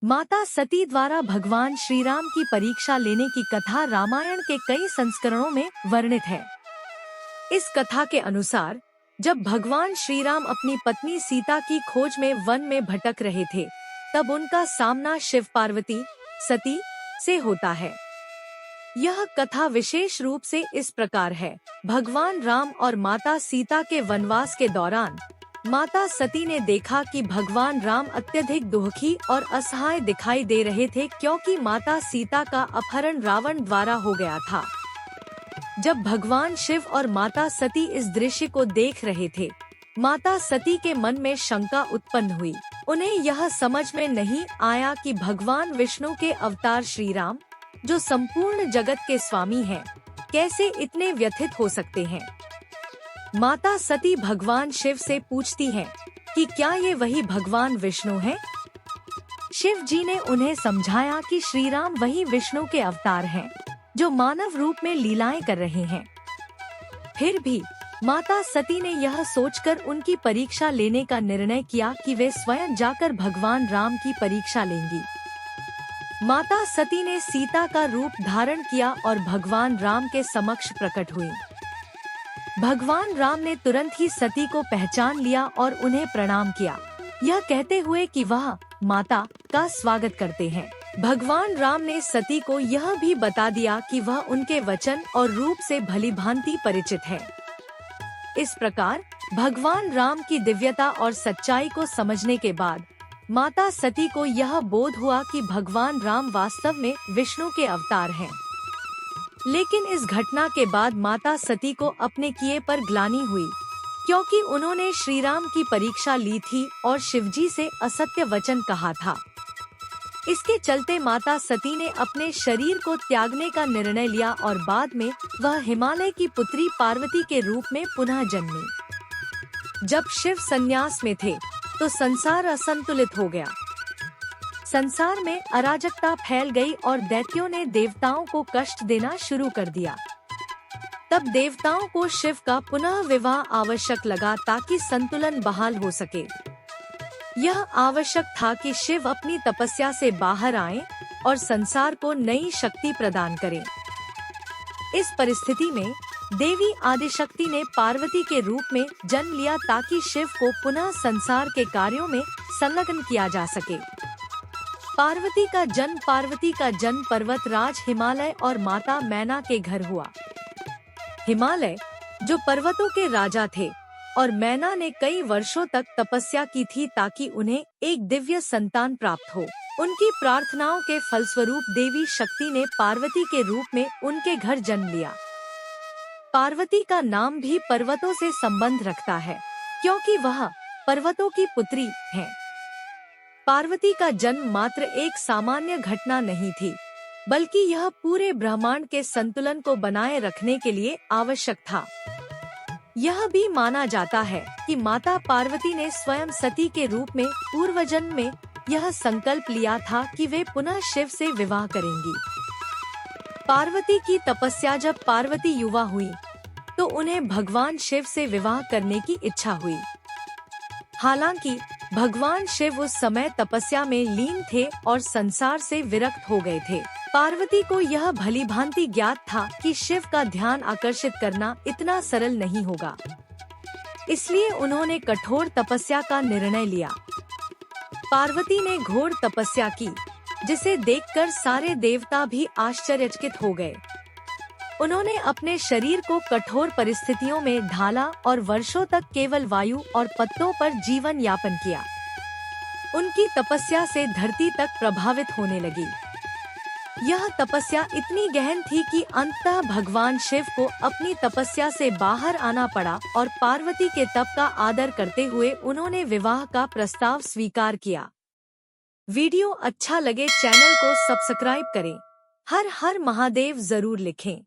माता सती द्वारा भगवान श्री राम की परीक्षा लेने की कथा रामायण के कई संस्करणों में वर्णित है। इस कथा के अनुसार जब भगवान श्री राम अपनी पत्नी सीता की खोज में वन में भटक रहे थे, तब उनका सामना शिव पार्वती सती से होता है। यह कथा विशेष रूप से इस प्रकार है। भगवान राम और माता सीता के वनवास के दौरान माता सती ने देखा कि भगवान राम अत्यधिक दुखी और असहाय दिखाई दे रहे थे, क्योंकि माता सीता का अपहरण रावण द्वारा हो गया था। जब भगवान शिव और माता सती इस दृश्य को देख रहे थे, माता सती के मन में शंका उत्पन्न हुई। उन्हें यह समझ में नहीं आया कि भगवान विष्णु के अवतार श्री राम, जो संपूर्ण जगत के स्वामी हैं, कैसे इतने व्यथित हो सकते हैं। माता सती भगवान शिव से पूछती हैं कि क्या ये वही भगवान विष्णु हैं? शिव जी ने उन्हें समझाया कि श्री राम वही विष्णु के अवतार हैं, जो मानव रूप में लीलाएं कर रहे हैं। फिर भी माता सती ने यह सोचकर उनकी परीक्षा लेने का निर्णय किया कि वे स्वयं जाकर भगवान राम की परीक्षा लेंगी। माता सती ने सीता का रूप धारण किया और भगवान राम के समक्ष प्रकट हुई। भगवान राम ने तुरंत ही सती को पहचान लिया और उन्हें प्रणाम किया, यह कहते हुए कि वह माता का स्वागत करते हैं। भगवान राम ने सती को यह भी बता दिया कि वह उनके वचन और रूप से भलीभांति परिचित है। इस प्रकार भगवान राम की दिव्यता और सच्चाई को समझने के बाद माता सती को यह बोध हुआ कि भगवान राम वास्तव में विष्णु के अवतार हैं। लेकिन इस घटना के बाद माता सती को अपने किए पर ग्लानि हुई, क्योंकि उन्होंने श्री राम की परीक्षा ली थी और शिवजी से असत्य वचन कहा था। इसके चलते माता सती ने अपने शरीर को त्यागने का निर्णय लिया और बाद में वह हिमालय की पुत्री पार्वती के रूप में पुनः जन्मी। जब शिव संन्यास में थे तो संसार असंतुलित हो गया। संसार में अराजकता फैल गई और दैत्यों ने देवताओं को कष्ट देना शुरू कर दिया। तब देवताओं को शिव का पुनः विवाह आवश्यक लगा ताकि संतुलन बहाल हो सके। यह आवश्यक था कि शिव अपनी तपस्या से बाहर आएं और संसार को नई शक्ति प्रदान करें। इस परिस्थिति में देवी आदिशक्ति ने पार्वती के रूप में जन्म लिया ताकि शिव को पुनः संसार के कार्यों में संलग्न किया जा सके। पार्वती का जन्म पर्वत राज हिमालय और माता मैना के घर हुआ। हिमालय जो पर्वतों के राजा थे और मैना ने कई वर्षों तक तपस्या की थी ताकि उन्हें एक दिव्य संतान प्राप्त हो। उनकी प्रार्थनाओं के फलस्वरूप देवी शक्ति ने पार्वती के रूप में उनके घर जन्म लिया। पार्वती का नाम भी पर्वतों से संबंध रखता है, क्योंकि वह पर्वतों की पुत्री है। पार्वती का जन्म मात्र एक सामान्य घटना नहीं थी, बल्कि यह पूरे ब्रह्मांड के संतुलन को बनाए रखने के लिए आवश्यक था। यह भी माना जाता है कि माता पार्वती ने स्वयं सती के रूप में पूर्वजन्म में यह संकल्प लिया था कि वे पुनः शिव से विवाह करेंगी। पार्वती की तपस्या जब पार्वती युवा हुई तो उन्हें भगवान शिव से विवाह करने की इच्छा हुई। हालांकि भगवान शिव उस समय तपस्या में लीन थे और संसार से विरक्त हो गए थे। पार्वती को यह भलीभांति ज्ञात था कि शिव का ध्यान आकर्षित करना इतना सरल नहीं होगा, इसलिए उन्होंने कठोर तपस्या का निर्णय लिया। पार्वती ने घोर तपस्या की, जिसे देखकर सारे देवता भी आश्चर्यचकित हो गए। उन्होंने अपने शरीर को कठोर परिस्थितियों में ढाला और वर्षों तक केवल वायु और पत्तों पर जीवन यापन किया। उनकी तपस्या से धरती तक प्रभावित होने लगी। यह तपस्या इतनी गहन थी कि अंततः भगवान शिव को अपनी तपस्या से बाहर आना पड़ा और पार्वती के तप का आदर करते हुए उन्होंने विवाह का प्रस्ताव स्वीकार किया। वीडियो अच्छा लगे चैनल को सब्सक्राइब करें। हर हर महादेव जरूर लिखें।